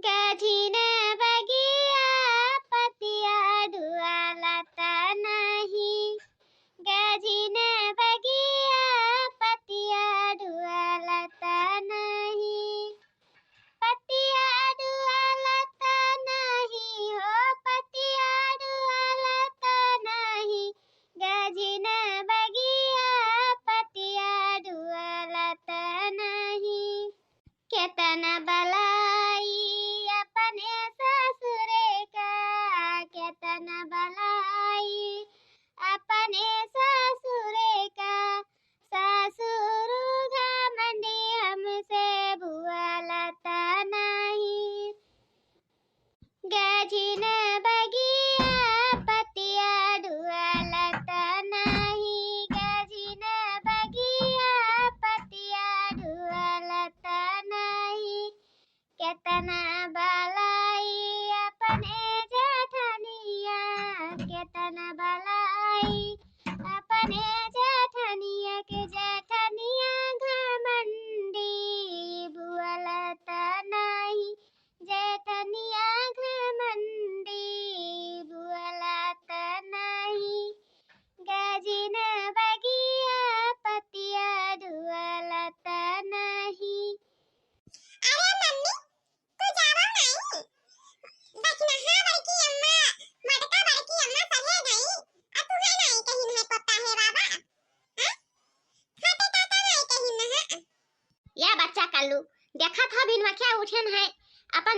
गझिन बगिया पतिया डुअलता नहीं। गझिन बगिया पतिया डुअलता नहीं। पतिया डुअलता नहीं हो पतिया डुअलता नहीं। गझिन बगिया पतिया डुअलता नहीं। केतन बलाई अपने ससुरे का। केतन बलाई अपने ससुरे का। ससुर घमंडी हमसे बुअलता नहीं। गझिन बगिया पतिया डुअलता नहीं। गझिन बगिया पतिया डुअलता नहीं। केतना बलाई अपने जेठनिया। केतना बलाई अपने जेठनिया के जेठनिया घमंडी बुअलता नहीं। जेठनिया घमंडी बुअलता नहीं। गझिन बगिया पतिया डुअलता नहीं। अरे मम्मी तू जावा नहीं देखना है बड़की अम्मा मटका बड़की अम्मा सहे गई अब तू है नहीं कहीं है पता है बाबा हां खाते ताता नहीं कहीं है। या बच्चा कल्लू देखा था बिन क्या उठन है अपन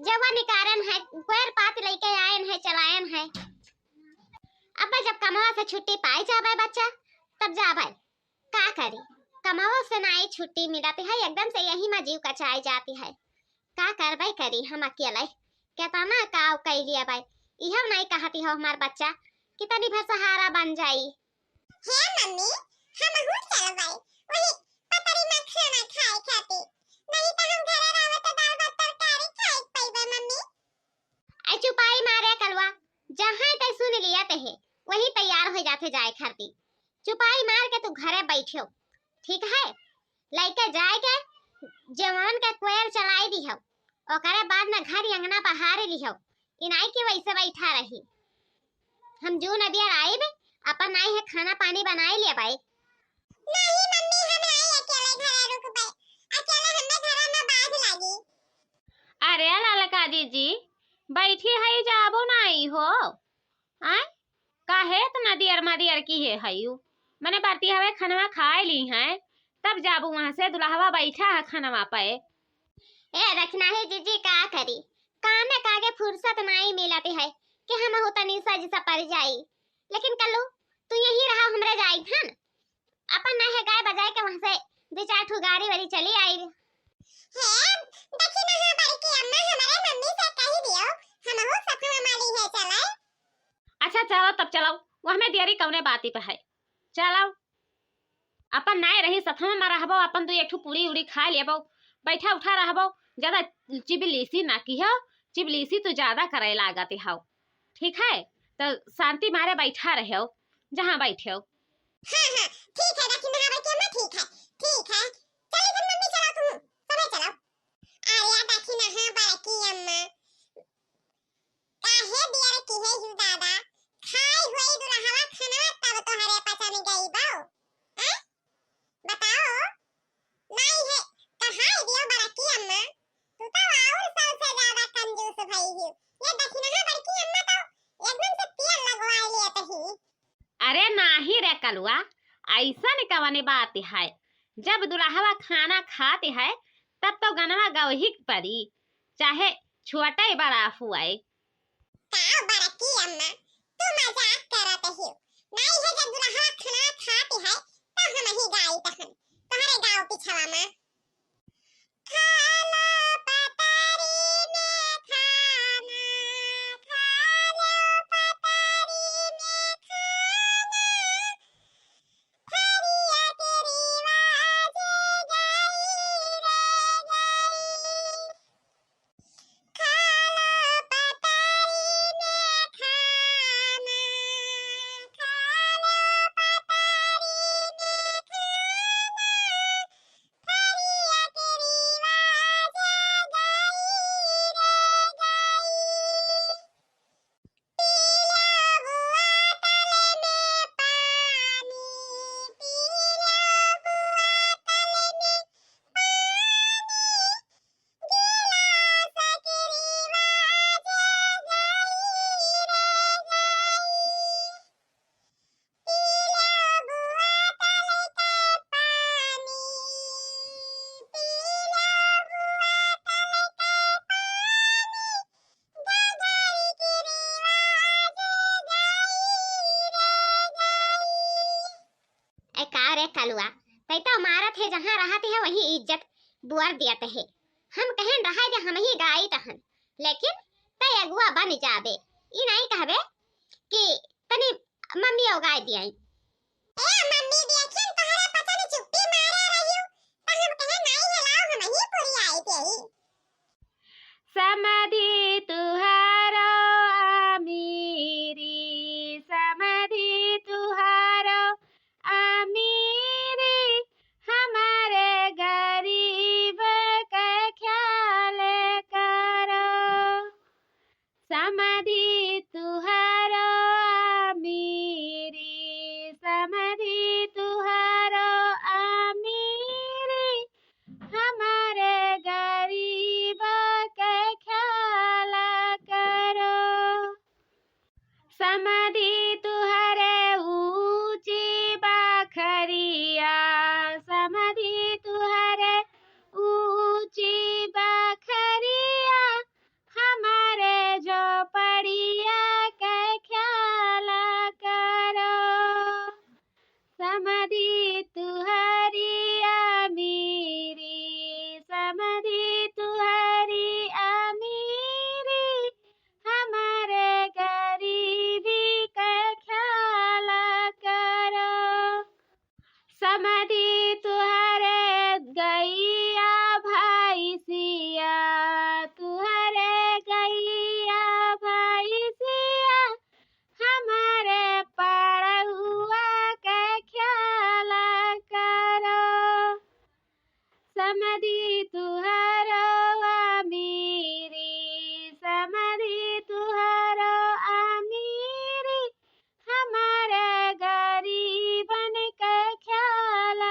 जवानी कारण है पैर पात लेके आयन है चलायन है। अब जब कमावा से छुट्टी पाई जावे बच्चा तब जावे का करी। कमावा से ना छुट्टी मिलती है एकदम से यही में जीव कचाई जाती है। का करबे करी हम अकेले केतना काव कई लिया भाई। इहम नहीं कहती हो हमार बच्चा कितनी भर सहारा बन जाई। है मम्मी हम हुट चल गए वही पतरी में खाना खाए खाते नहीं तो हम घरे रहे तो दाल भात तरकारी खाए पाइबे मम्मी। ऐ चुपाई मारे कलवा जहां तय सुन लिया ते है वही तैयार हो जाते जाए खाती। चुपाई मार के तू घरे बैठो ठीक है। लइके जाए के जवान के कोयल चलाई दी हो ओकरे बाद न घर अंगना बहारे ली हो इनाई की वैसे बैठा रही। हम जो नबियर आए बे अपन आए है खाना पानी बनाए लिया भाई। नहीं मम्मी हम नहीं अकेले घरे रुक बे अकेले हमें घरे में बाध लागी। अरे ललका दीदी बैठी है जाबो नहीं हो आय काहे इतना देर मदियर की है हयू मैंने बरती हवे खाना खाए ली है तब जाबू वहां से दुल्हवा बैठा है खाना पे। ए रखना है जीजी का करी काम में कागे फुर्सत नहीं मिलती है कि हम होता नहीं सज सा पर जाई। लेकिन कल्लू तू यही रहा हमरे जाई हन अपन ना है गाय बजाए के वहां से दो चार ठो गाड़ी वाली चली आई। है देखी ना बड़की अम्मा हमारे मम्मी से कह दियो हम हो सफा माली है चलाए। अच्छा चलो तब चलो वह में देरी कौने बाती पे है चलो अपन नाय रही सफा में रहबो अपन तो एक ठो पूरी उड़ी खा लेबो बैठा उठा रहबो ज्यादा चिबलीसी ना की हो चिबलीसी तो ज्यादा करे लागत हो ठीक है तो शांति मारे बैठा रहे हो जहाँ बैठे हो। हां हां ठीक है देखी ना बड़की अम्मा ठीक है चलो फिर मम्मी चलो तुम सब चलो। अरे देखी ना बड़की अम्मा काहे दियर की है यू दादा खाई हुई दुल्हवा खाना तब तो हरे पसंद गई बाओ हैं बताओ नहीं है कहां दियो बड़की अम्मा तू तो और सबसे ज्यादा कंजूस भई है। ये देखी ना बड़की अम्मा तो एकदम से तेल लगवा लिए तही। अरे नाही रे कलुआ ऐसा नहीं कवनी बात है जब दुल्हवा खाना खाते है तब तो गनवा गवही पड़ी चाहे छोटा ही बड़ा हुआ का बड़की अम्मा तू मजाक करत है नहीं है जब दुल्हवा खाना खाते है तो हम ही गाई तहन तुम्हारे गांव पिछवा में खाला पतारी में खाना खालो पतारी में खाना फरिया तेरी आवाज गई रे गई खाला पतारी में खाना खालो पतारी में खाना फरिया तेरी आवाज कलुआ तै तो मारत है जहाँ रहत है वही इज्जत बुआर दियत है। हम कहन रहा दे हम ही गाई तहन लेकिन तै अगुआ बन जाबे ई नहीं कहबे कि तनी मम्मी उगाई दियाई। ए मम्मी देखिन तोहरे पता नहीं चुप्पी मारे रही हूं तो हम कहे नहीं हिलाओ हम ही पूरी आई थी। समधि तुहारो अमीरी समधि तुहारो अमीरी हमारे गरीब का ख्याल करो। समधि तुहारो अमीरी समधि तुहारो अमीरी हमारे गरीब का ख्याल करो। समधि तुहरे ऊंची बखरिया समधि तुहरे ऊंची बखरिया हमारे झोपड़िया का ख्याल करो। समधि तुहरी अमीरी समधि तुहरी अमीरी हमारे गरीबी का ख्याल करो। समधि तुहरे गैया भैंसिया तुहरे गैया भैंसिया हमारे पड़ुआ का ख्याल करो। समधि तुहरो अमीरी समधि तुहरो अमीरी हमारे गरीबन का ख्याल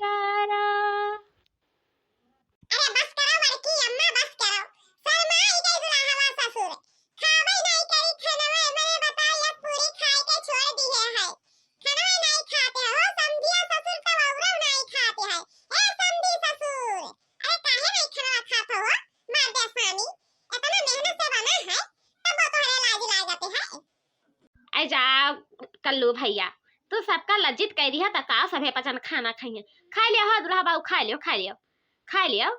करो। अरे बस करो बड़की अम्मा बस करो शर्माई गई दुल्हवा ससुर खावे नहीं करी खानवा मैंने बताया पूरी खाए के छोड़ दी है खानवा नहीं खाते हो समझिया ससुर तो औरो नहीं खाते हैं। ए समझी ससुर अरे काहे नहीं खाना खाते हो मर्दे स्वामी इतना मेहनत से बना है तब वो तुम्हारे लाज लागते हैं। ऐ जा कल्लू भैया तू सबका लज्जित कह दिया त का सभे पचन खाना खाइए खा लियो हो दुल्हा बाबू खा लियो खा लियो खा लियो।